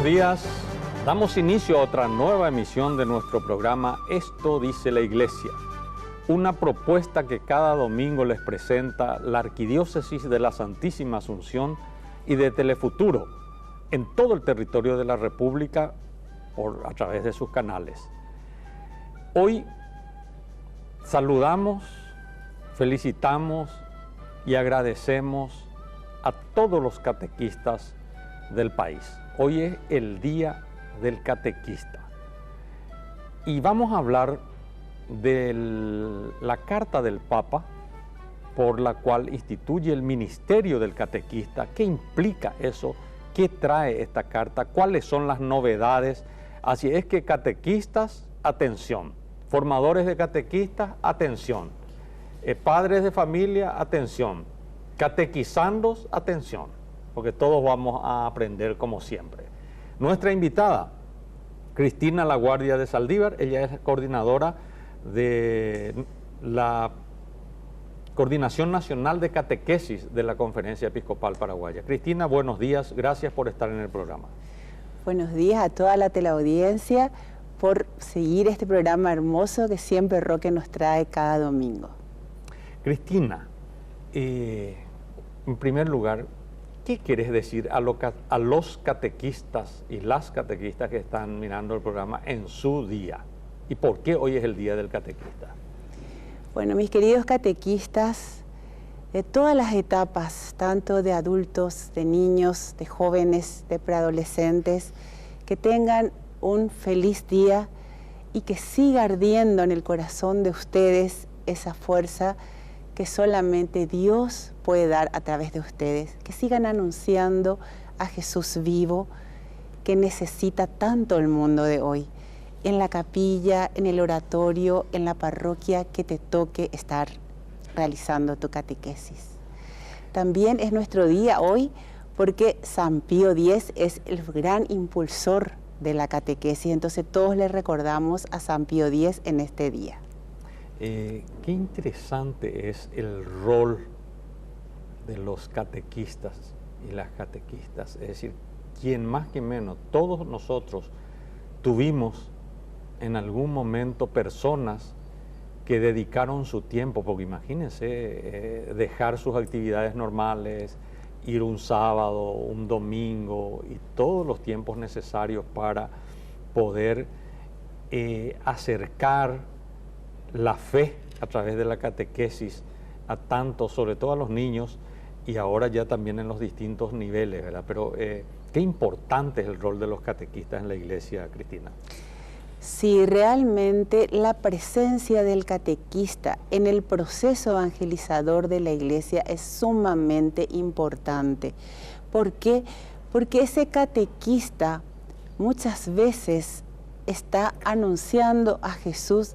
días. Damos inicio a otra nueva emisión de nuestro programa Esto dice la Iglesia, una propuesta que cada domingo les presenta la Arquidiócesis de la Santísima Asunción y de Telefuturo en todo el territorio de la República a través de sus canales. Hoy saludamos, felicitamos y agradecemos a todos los catequistas del país. Hoy es el Día del Catequista y vamos a hablar de la carta del Papa por la cual instituye el ministerio del catequista. ¿Qué implica eso? ¿Qué trae esta carta? ¿Cuáles son las novedades? Así es que catequistas, atención. Formadores de catequistas, atención. Padres de familia, atención. Catequizandos, atención, porque todos vamos a aprender como siempre. Nuestra invitada, Cristina Laguardia de Saldívar, ella es coordinadora de la Coordinación Nacional de Catequesis de la Conferencia Episcopal Paraguaya. Cristina, buenos días, gracias por estar en el programa. Buenos días a toda la teleaudiencia por seguir este programa hermoso que siempre Roque nos trae cada domingo. Cristina, en primer lugar, ¿qué quieres decir a los catequistas y las catequistas que están mirando el programa en su día? ¿Y por qué hoy es el Día del Catequista? Bueno, mis queridos catequistas, de todas las etapas, tanto de adultos, de niños, de jóvenes, de preadolescentes, que tengan un feliz día y que siga ardiendo en el corazón de ustedes esa fuerza que solamente Dios puede dar a través de ustedes, que sigan anunciando a Jesús vivo, que necesita tanto el mundo de hoy, en la capilla, en el oratorio, en la parroquia que te toque estar realizando tu catequesis. También es nuestro día hoy porque San Pío X es el gran impulsor de la catequesis, entonces todos le recordamos a San Pío X en este día. Qué interesante es el rol de los catequistas y las catequistas, es decir, quien más que menos, todos nosotros tuvimos en algún momento personas que dedicaron su tiempo, porque imagínense dejar sus actividades normales, ir un sábado, un domingo y todos los tiempos necesarios para poder acercar la fe a través de la catequesis a tanto, sobre todo a los niños y ahora ya también en los distintos niveles, ¿verdad? Pero qué importante es el rol de los catequistas en la Iglesia, Cristina. Sí, realmente la presencia del catequista en el proceso evangelizador de la Iglesia es sumamente importante. ¿Por qué? Porque ese catequista muchas veces está anunciando a Jesús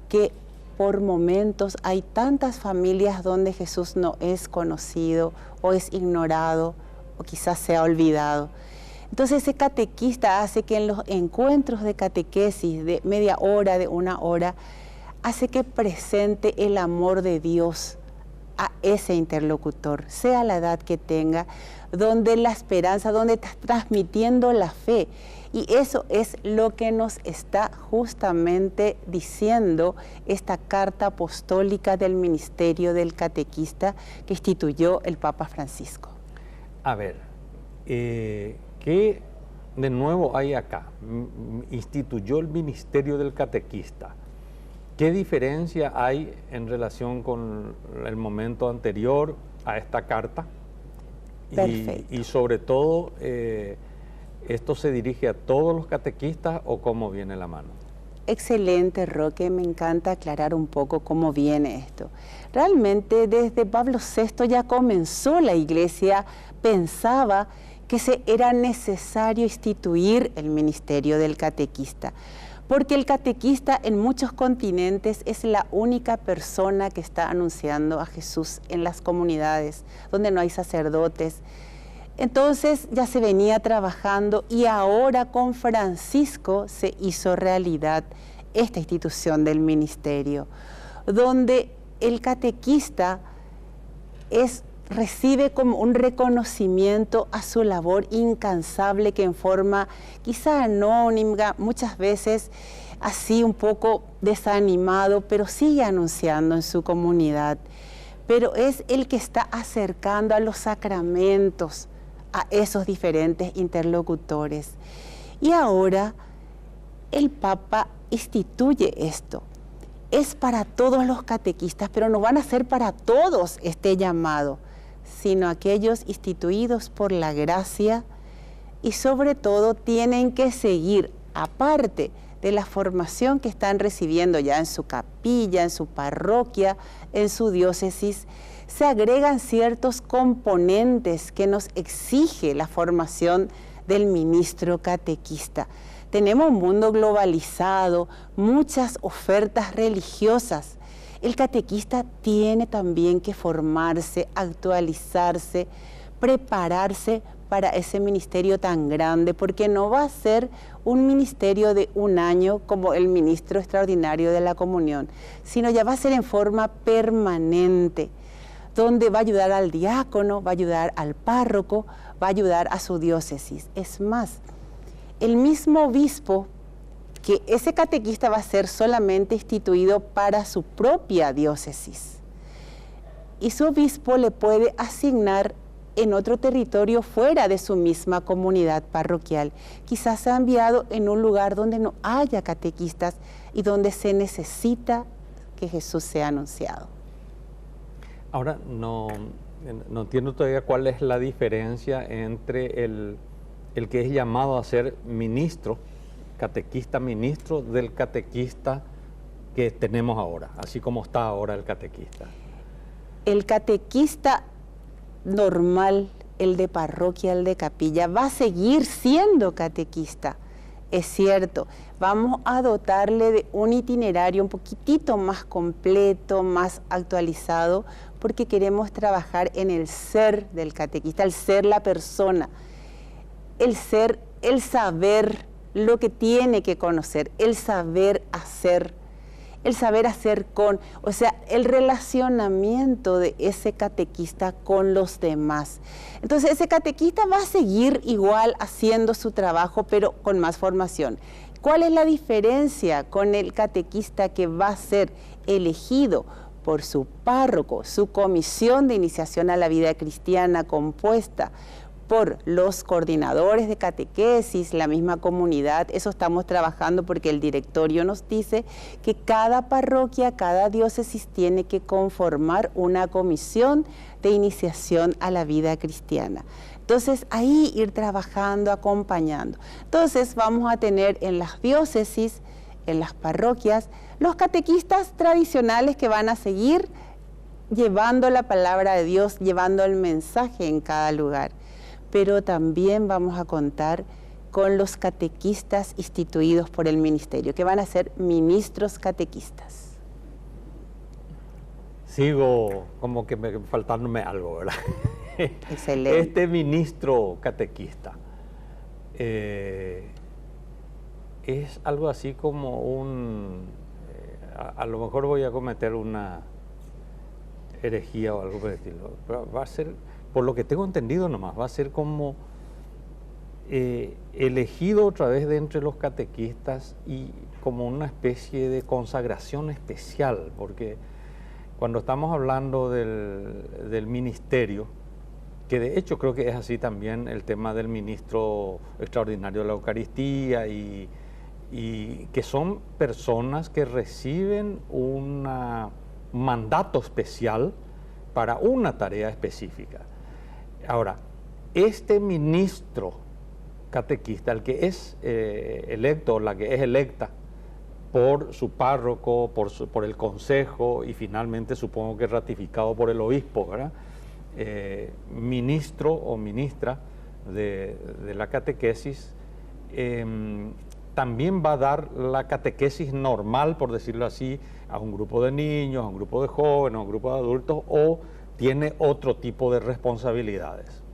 que por momentos hay tantas familias donde Jesús no es conocido o es ignorado o quizás se ha olvidado. Entonces ese catequista hace que en los encuentros de catequesis de media hora, de una hora, hace que presente el amor de Dios a ese interlocutor, sea la edad que tenga, donde la esperanza, donde está transmitiendo la fe. Y eso es lo que nos está justamente diciendo esta carta apostólica del ministerio del catequista que instituyó el Papa Francisco. A ver, ¿qué de nuevo hay acá? Instituyó el ministerio del catequista. ¿Qué diferencia hay en relación con el momento anterior a esta carta? Perfecto. Y sobre todo, ¿esto se dirige a todos los catequistas o cómo viene la mano? Excelente, Roque, me encanta aclarar un poco cómo viene esto. Realmente desde Pablo VI ya comenzó la Iglesia, pensaba que era necesario instituir el ministerio del catequista, porque el catequista en muchos continentes es la única persona que está anunciando a Jesús en las comunidades donde no hay sacerdotes. Entonces ya se venía trabajando y ahora con Francisco se hizo realidad esta institución del ministerio, donde el catequista es recibe como un reconocimiento a su labor incansable que en forma quizá anónima, muchas veces así un poco desanimado, pero sigue anunciando en su comunidad. Pero es el que está acercando a los sacramentos a esos diferentes interlocutores. Y ahora el Papa instituye esto. Es para todos los catequistas, pero no van a ser para todos este llamado, sino aquellos instituidos por la gracia y sobre todo tienen que seguir, aparte de la formación que están recibiendo ya en su capilla, en su parroquia, en su diócesis, se agregan ciertos componentes que nos exige la formación del ministro catequista. Tenemos un mundo globalizado, muchas ofertas religiosas. El catequista tiene también que formarse, actualizarse, prepararse para ese ministerio tan grande, porque no va a ser un ministerio de un año como el ministro extraordinario de la comunión, sino ya va a ser en forma permanente, donde va a ayudar al diácono, va a ayudar al párroco, va a ayudar a su diócesis. Es más, el mismo obispo, que ese catequista va a ser solamente instituido para su propia diócesis, y su obispo le puede asignar en otro territorio fuera de su misma comunidad parroquial. Quizás sea enviado en un lugar donde no haya catequistas y donde se necesita que Jesús sea anunciado. Ahora, no entiendo todavía cuál es la diferencia entre el que es llamado a ser ministro, catequista, ministro del catequista que tenemos ahora, así como está ahora el catequista. El catequista normal, el de parroquia, el de capilla, va a seguir siendo catequista. Es cierto, vamos a dotarle de un itinerario un poquitito más completo, más actualizado, porque queremos trabajar en el ser del catequista, el ser la persona, el ser, el saber lo que tiene que conocer, el saber hacer con, o sea, el relacionamiento de ese catequista con los demás. Entonces, ese catequista va a seguir igual haciendo su trabajo, pero con más formación. ¿Cuál es la diferencia con el catequista que va a ser elegido por su párroco, su comisión de iniciación a la vida cristiana compuesta por los coordinadores de catequesis, la misma comunidad? Eso estamos trabajando porque el directorio nos dice que cada parroquia, cada diócesis tiene que conformar una comisión de iniciación a la vida cristiana. Entonces, ahí ir trabajando, acompañando. Entonces, vamos a tener en las diócesis, en las parroquias, los catequistas tradicionales que van a seguir llevando la palabra de Dios, llevando el mensaje en cada lugar. Pero también vamos a contar con los catequistas instituidos por el ministerio, que van a ser ministros catequistas. Sigo como que faltándome algo, ¿verdad? Excelente. Este ministro catequista es algo así como un... a lo mejor voy a cometer una herejía o algo por el estilo, pero va a ser... Por lo que tengo entendido nomás, va a ser como elegido otra vez de entre los catequistas y como una especie de consagración especial, porque cuando estamos hablando del ministerio, que de hecho creo que es así también el tema del ministro extraordinario de la Eucaristía y que son personas que reciben un mandato especial para una tarea específica. Ahora, este ministro catequista, el que es electo, la que es electa por su párroco, por el consejo y finalmente supongo que ratificado por el obispo, ¿verdad? Ministro o ministra de la catequesis, también va a dar la catequesis normal, por decirlo así, a un grupo de niños, a un grupo de jóvenes, a un grupo de adultos, o tiene otro tipo de responsabilidades.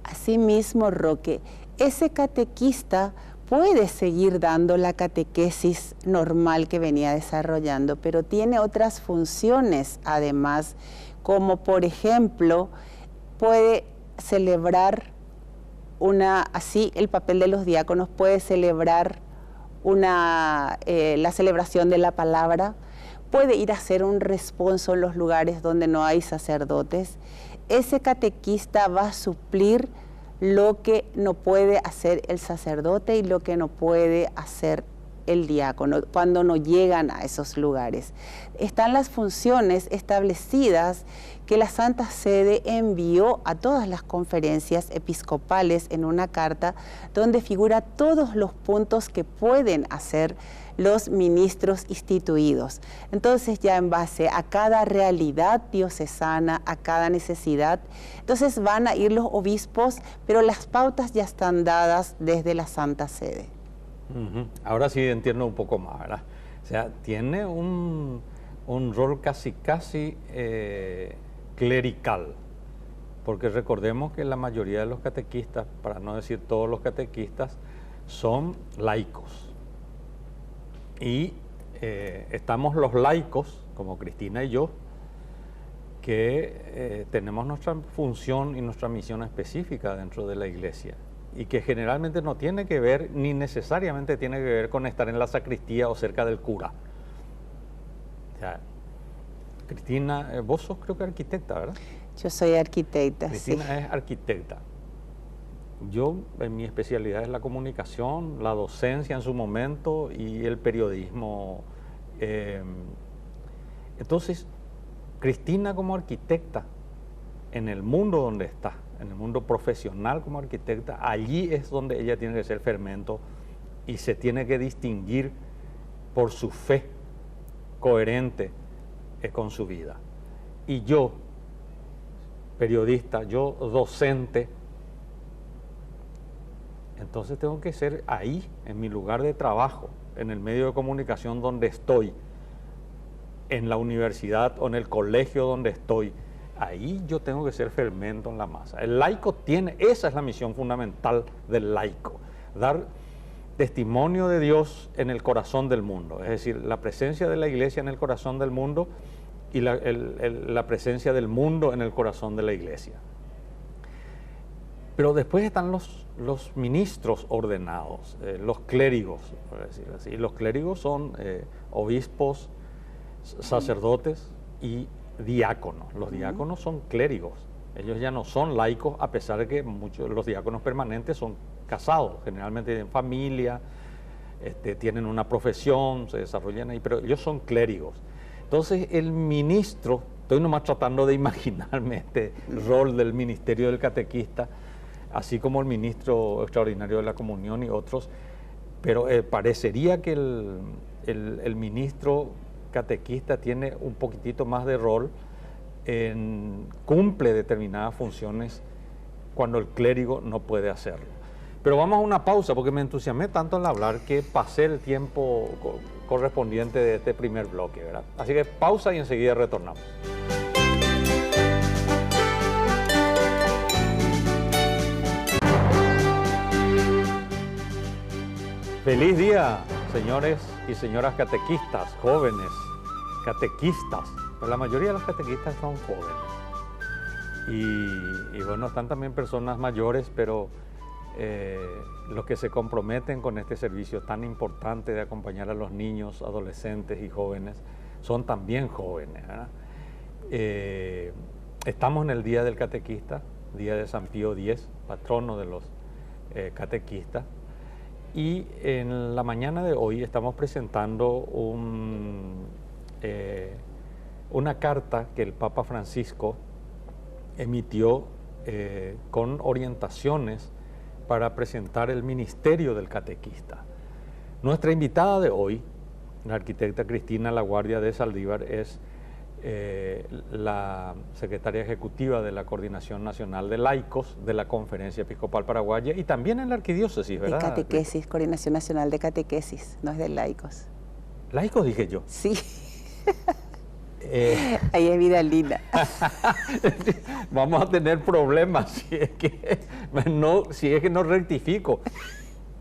Asimismo, Roque, ese catequista puede seguir dando la catequesis normal que venía desarrollando, pero tiene otras funciones además como por ejemplo puede celebrar así el papel de los diáconos puede celebrar la celebración de la palabra, puede ir a hacer un responso en los lugares donde no hay sacerdotes. Ese catequista va a suplir lo que no puede hacer el sacerdote y lo que no puede hacer el diácono cuando no llegan a esos lugares. Están las funciones establecidas que la Santa Sede envió a todas las conferencias episcopales en una carta donde figura todos los puntos que pueden hacer los ministros instituidos. Entonces ya en base a cada realidad diocesana, a cada necesidad, entonces van a ir los obispos, pero las pautas ya están dadas desde la Santa Sede. Ahora sí entiendo un poco más, ¿verdad? O sea, tiene un rol casi clerical, porque recordemos que la mayoría de los catequistas, para no decir todos los catequistas, son laicos. Y estamos los laicos, como Cristina y yo, que tenemos nuestra función y nuestra misión específica dentro de la Iglesia, y que generalmente no tiene que ver, ni necesariamente tiene que ver con estar en la sacristía o cerca del cura. O sea, Cristina, vos sos creo que arquitecta, ¿verdad? Yo soy arquitecta, Cristina sí. es arquitecta. Yo, en mi especialidad es la comunicación, la docencia en su momento y el periodismo. Entonces, Cristina como arquitecta, en el mundo donde está, en el mundo profesional como arquitecta, allí es donde ella tiene que ser fermento y se tiene que distinguir por su fe coherente con su vida. Y yo, periodista, yo docente, entonces tengo que ser ahí, en mi lugar de trabajo, en el medio de comunicación donde estoy, en la universidad o en el colegio donde estoy. Ahí yo tengo que ser fermento en la masa. El laico tiene, esa es la misión fundamental del laico, dar testimonio de Dios en el corazón del mundo, es decir, la presencia de la Iglesia en el corazón del mundo y la presencia del mundo en el corazón de la Iglesia. Pero después están los ministros ordenados, los clérigos, por decirlo así. Los clérigos son obispos, sacerdotes y diáconos. Los diáconos son clérigos, ellos ya no son laicos, a pesar de que muchos de los diáconos permanentes son casados, generalmente tienen familia, tienen una profesión, se desarrollan ahí, pero ellos son clérigos. Entonces el ministro, estoy nomás tratando de imaginarme este rol del ministerio del catequista, así como el ministro extraordinario de la comunión y otros, pero parecería que el ministro catequista tiene un poquitito más de rol, cumple determinadas funciones cuando el clérigo no puede hacerlo. Pero vamos a una pausa porque me entusiasmé tanto en hablar que pasé el tiempo correspondiente de este primer bloque, ¿verdad? Así que pausa y enseguida retornamos. Feliz día, señores y señoras catequistas, jóvenes, catequistas. Pues la mayoría de los catequistas son jóvenes. Y bueno, están también personas mayores, pero los que se comprometen con este servicio tan importante de acompañar a los niños, adolescentes y jóvenes, son también jóvenes, ¿verdad? Estamos en el Día del Catequista, Día de San Pío X, patrono de los catequistas. Y en la mañana de hoy estamos presentando una carta que el Papa Francisco emitió con orientaciones para presentar el ministerio del catequista. Nuestra invitada de hoy, la arquitecta Cristina Laguardia de Saldívar, es la secretaria ejecutiva de la Coordinación Nacional de Laicos de la Conferencia Episcopal Paraguaya y también en la arquidiócesis, ¿verdad? De catequesis, Coordinación Nacional de Catequesis, no es de laicos. ¿Laicos dije yo? Sí. Ahí es Vidalina. Vamos a tener problemas si es que no rectifico.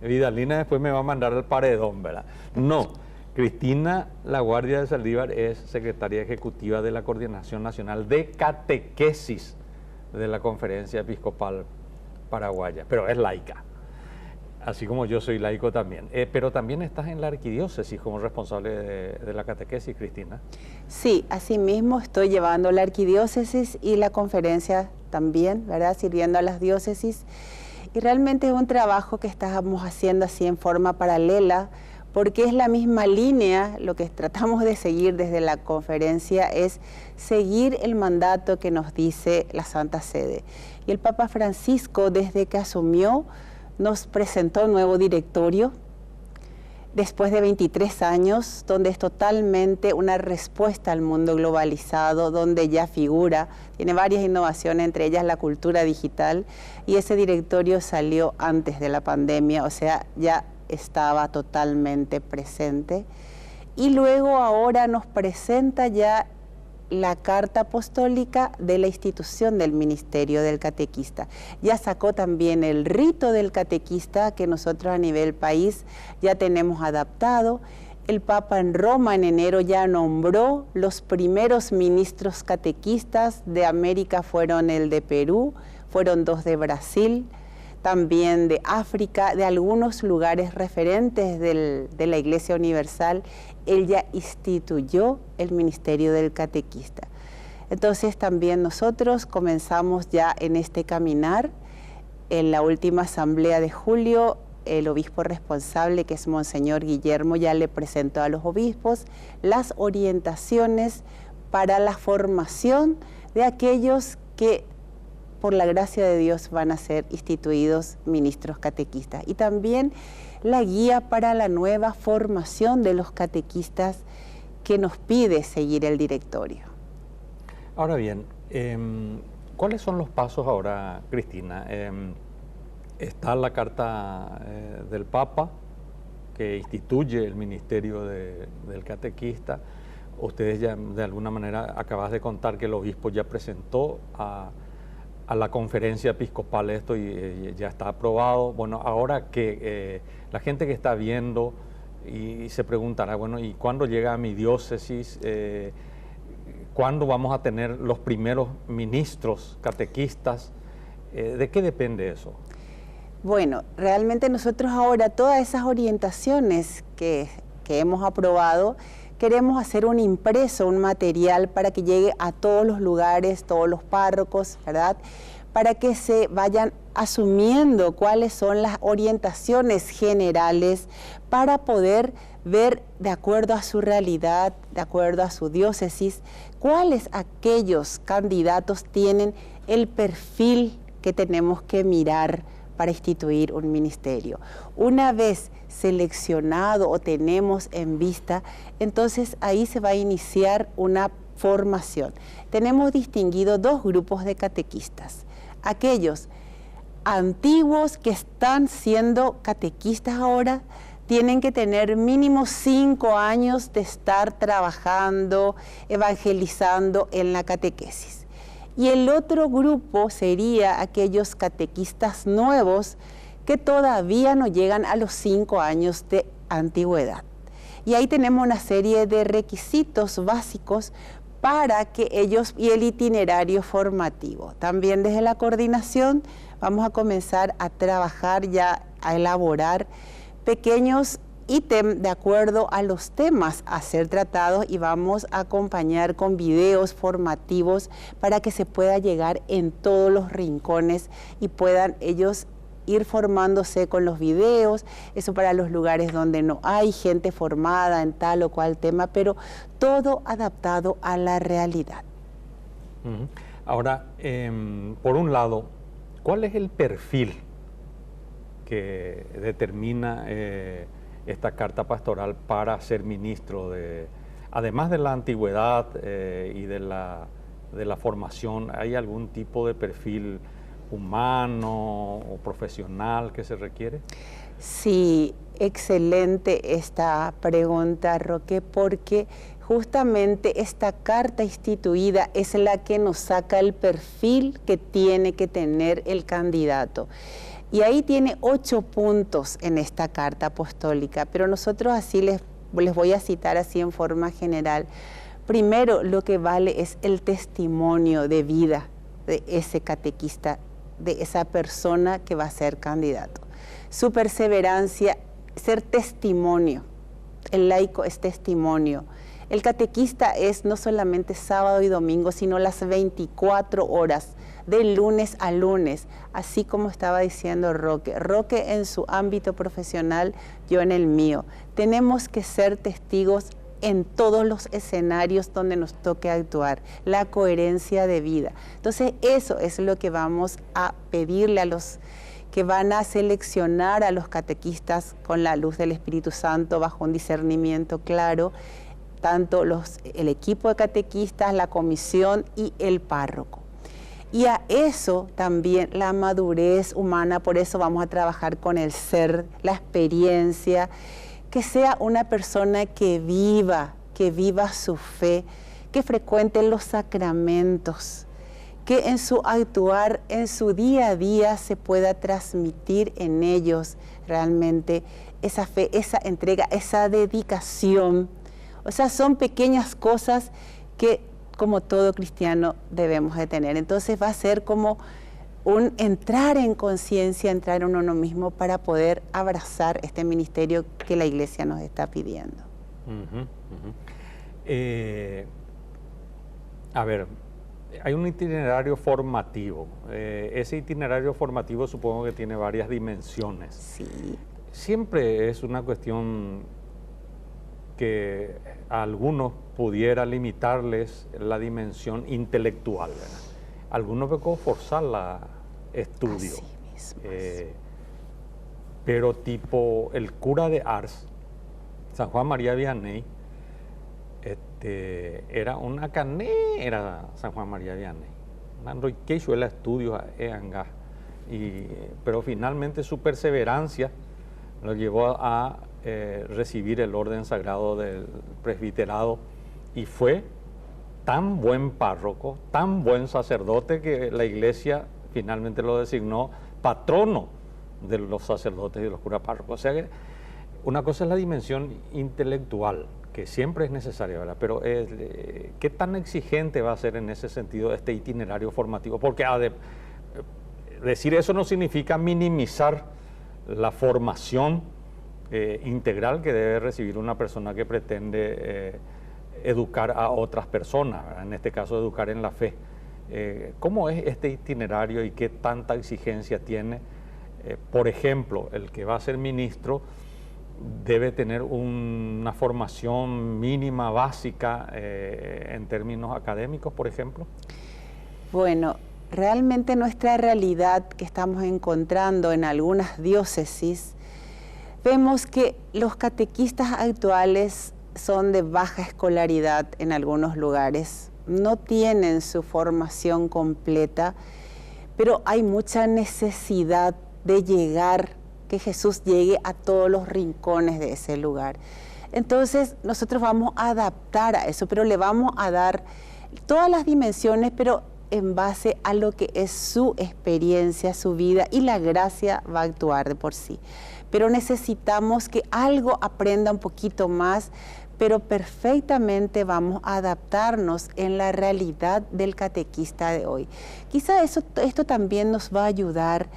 Vidalina después me va a mandar al paredón, ¿verdad? No. Cristina Laguardia de Saldívar es secretaria ejecutiva de la Coordinación Nacional de Catequesis de la Conferencia Episcopal Paraguaya, pero es laica, así como yo soy laico también. Pero también estás en la arquidiócesis como responsable de la catequesis, Cristina. Sí, asimismo estoy llevando la arquidiócesis y la conferencia también, ¿verdad? Sirviendo a las diócesis. Y realmente es un trabajo que estamos haciendo así en forma paralela, porque es la misma línea. Lo que tratamos de seguir desde la conferencia es seguir el mandato que nos dice la Santa Sede. Y el Papa Francisco, desde que asumió, nos presentó un nuevo directorio, después de 23 años, donde es totalmente una respuesta al mundo globalizado, donde ya figura, tiene varias innovaciones, entre ellas la cultura digital, y ese directorio salió antes de la pandemia, o sea, ya estaba totalmente presente. Y luego ahora nos presenta ya la carta apostólica de la institución del ministerio del catequista. Ya sacó también el rito del catequista que nosotros a nivel país ya tenemos adaptado. El Papa en Roma en enero ya nombró los primeros ministros catequistas. De América fueron el de Perú, fueron 2 de Brasil, también de África, de algunos lugares referentes de la Iglesia Universal. Él ya instituyó el ministerio del catequista. Entonces también nosotros comenzamos ya en este caminar. En la última asamblea de julio, el obispo responsable, que es Monseñor Guillermo, ya le presentó a los obispos las orientaciones para la formación de aquellos que por la gracia de Dios van a ser instituidos ministros catequistas, y también la guía para la nueva formación de los catequistas que nos pide seguir el directorio. Ahora bien, ¿cuáles son los pasos ahora, Cristina? Está la carta del Papa que instituye el ministerio del catequista. Ustedes ya de alguna manera acabas de contar que el obispo ya presentó a la conferencia episcopal esto y ya está aprobado. Bueno, ahora que la gente que está viendo y se preguntará, bueno, ¿y cuándo llega a mi diócesis? ¿Cuándo vamos a tener los primeros ministros catequistas? ¿De qué depende eso? Bueno, realmente nosotros ahora todas esas orientaciones que hemos aprobado, queremos hacer un impreso, un material para que llegue a todos los lugares, todos los párrocos, ¿verdad? Para que se vayan asumiendo cuáles son las orientaciones generales para poder ver de acuerdo a su realidad, de acuerdo a su diócesis, cuáles aquellos candidatos tienen el perfil que tenemos que mirar para instituir un ministerio. Una vez seleccionado o tenemos en vista, entonces ahí se va a iniciar una formación. Tenemos distinguido 2 grupos de catequistas. Aquellos antiguos que están siendo catequistas ahora, tienen que tener mínimo 5 años de estar trabajando, evangelizando en la catequesis. Y el otro grupo sería aquellos catequistas nuevos que todavía no llegan a los 5 años de antigüedad. Y ahí tenemos una serie de requisitos básicos para que ellos, y el itinerario formativo. También desde la coordinación vamos a comenzar a trabajar ya, a elaborar pequeños ítem de acuerdo a los temas a ser tratados, y vamos a acompañar con videos formativos para que se pueda llegar en todos los rincones y puedan ellos ir formándose con los videos, eso para los lugares donde no hay gente formada en tal o cual tema, pero todo adaptado a la realidad. Ahora, por un lado, ¿cuál es el perfil que determina esta carta pastoral para ser ministro, además de la antigüedad y de la formación? ¿Hay algún tipo de perfil humano o profesional que se requiere? Sí, excelente esta pregunta, Roque, porque justamente esta carta instituida es la que nos saca el perfil que tiene que tener el candidato. Y ahí tiene 8 puntos en esta carta apostólica, pero nosotros así les les voy a citar así en forma general. Primero, lo que vale es el testimonio de vida de ese catequista, de esa persona que va a ser candidato. Su perseverancia, ser testimonio. El laico es testimonio. El catequista es no solamente sábado y domingo, sino las 24 horas, de lunes a lunes, así como estaba diciendo Roque. Roque en su ámbito profesional, yo en el mío. Tenemos que ser testigos en todos los escenarios donde nos toque actuar, la coherencia de vida. Entonces eso es lo que vamos a pedirle a los que van a seleccionar a los catequistas con la luz del Espíritu Santo, bajo un discernimiento claro, tanto el equipo de catequistas, la comisión y el párroco. Y a eso también la madurez humana, por eso vamos a trabajar con el ser, la experiencia, que sea una persona que viva su fe, que frecuente los sacramentos, que en su actuar, en su día a día se pueda transmitir en ellos realmente esa fe, esa entrega, esa dedicación. O sea, son pequeñas cosas que como todo cristiano debemos de tener. Entonces va a ser como un entrar en conciencia, entrar en uno mismo para poder abrazar este ministerio que la Iglesia nos está pidiendo. A ver, hay un itinerario formativo. Ese itinerario formativo supongo que tiene varias dimensiones. Sí. Siempre es una cuestión que a algunos pudiera limitarles la dimensión intelectual, ¿verdad? Algunos ven como forzar la estudio. Así mismo. Pero tipo el cura de Ars, San Juan María Vianney, era una cané, era San Juan María Vianney. Que hizo el estudio pero finalmente su perseverancia lo llevó a recibir el orden sagrado del presbiterado y fue tan buen párroco, tan buen sacerdote que la Iglesia finalmente lo designó patrono de los sacerdotes y de los curas párrocos. O sea que una cosa es la dimensión intelectual, que siempre es necesaria, ¿verdad? Pero ¿qué tan exigente va a ser en ese sentido este itinerario formativo? Porque decir eso no significa minimizar la formación integral que debe recibir una persona que pretende educar a otras personas, ¿verdad? En este caso educar en la fe. ¿Cómo es este itinerario y qué tanta exigencia tiene? Por ejemplo, el que va a ser ministro debe tener una formación mínima, básica, en términos académicos, por ejemplo. Bueno, realmente nuestra realidad que estamos encontrando en algunas diócesis, vemos que los catequistas actuales son de baja escolaridad en algunos lugares, no tienen su formación completa, pero hay mucha necesidad de que Jesús llegue a todos los rincones de ese lugar. Entonces nosotros vamos a adaptar a eso, pero le vamos a dar todas las dimensiones, pero en base a lo que es su experiencia, su vida, y la gracia va a actuar de por sí. Pero necesitamos que algo aprenda un poquito más, pero perfectamente vamos a adaptarnos en la realidad del catequista de hoy. Quizá esto también nos va a ayudar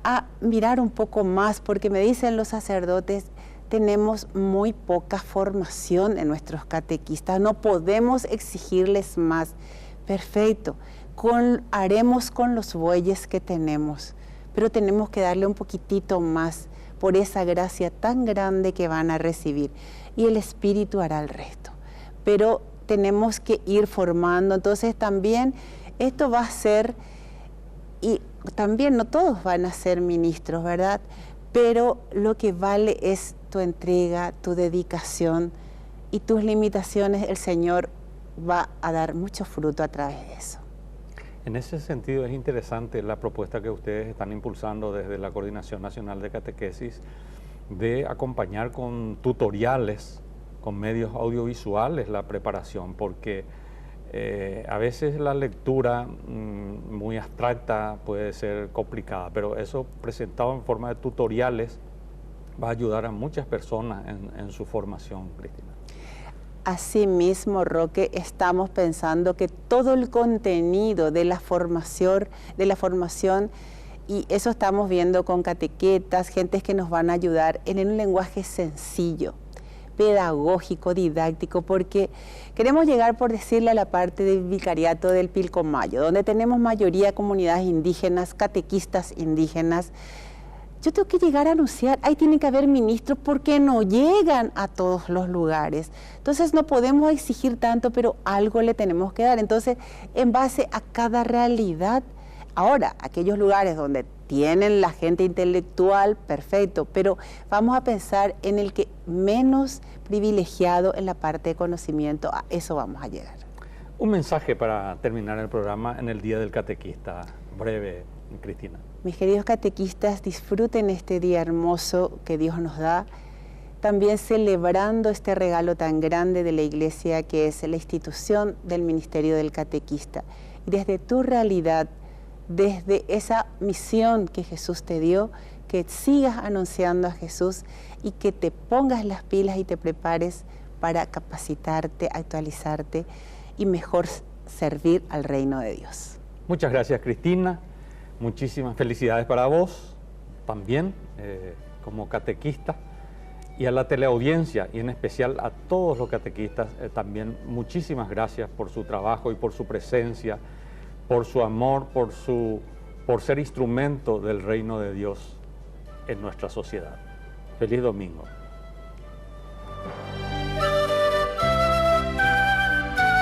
a mirar un poco más, porque me dicen los sacerdotes, tenemos muy poca formación en nuestros catequistas, no podemos exigirles más. Perfecto, haremos con los bueyes que tenemos, pero tenemos que darle un poquitito más por esa gracia tan grande que van a recibir, y el Espíritu hará el resto. Pero tenemos que ir formando, entonces también esto va a ser, y también no todos van a ser ministros, ¿verdad? Pero lo que vale es tu entrega, tu dedicación, y tus limitaciones, el Señor va a dar mucho fruto a través de eso. En ese sentido es interesante la propuesta que ustedes están impulsando desde la Coordinación Nacional de Catequesis de acompañar con tutoriales, con medios audiovisuales la preparación, porque a veces la lectura muy abstracta puede ser complicada, pero eso presentado en forma de tutoriales va a ayudar a muchas personas en su formación, Cristina. Asimismo, Roque, estamos pensando que todo el contenido de la formación, y eso estamos viendo con catequetas, gentes que nos van a ayudar en un lenguaje sencillo, pedagógico, didáctico, porque queremos llegar, por decirle, a la parte del vicariato del Pilcomayo, donde tenemos mayoría de comunidades indígenas, catequistas indígenas. Yo tengo que llegar a anunciar, ahí tienen que haber ministros porque no llegan a todos los lugares. Entonces no podemos exigir tanto, pero algo le tenemos que dar. Entonces, en base a cada realidad, ahora, aquellos lugares donde tienen la gente intelectual, perfecto, pero vamos a pensar en el que menos privilegiado en la parte de conocimiento, a eso vamos a llegar. Un mensaje para terminar el programa en el Día del Catequista, breve, Cristina. Mis queridos catequistas, disfruten este día hermoso que Dios nos da, también celebrando este regalo tan grande de la Iglesia que es la institución del ministerio del catequista. Y desde tu realidad, desde esa misión que Jesús te dio, que sigas anunciando a Jesús y que te pongas las pilas y te prepares para capacitarte, actualizarte y mejor servir al reino de Dios. Muchas gracias, Cristina. Muchísimas felicidades para vos también como catequista, y a la teleaudiencia y en especial a todos los catequistas también muchísimas gracias por su trabajo y por su presencia, por su amor, por ser instrumento del reino de Dios en nuestra sociedad. Feliz domingo.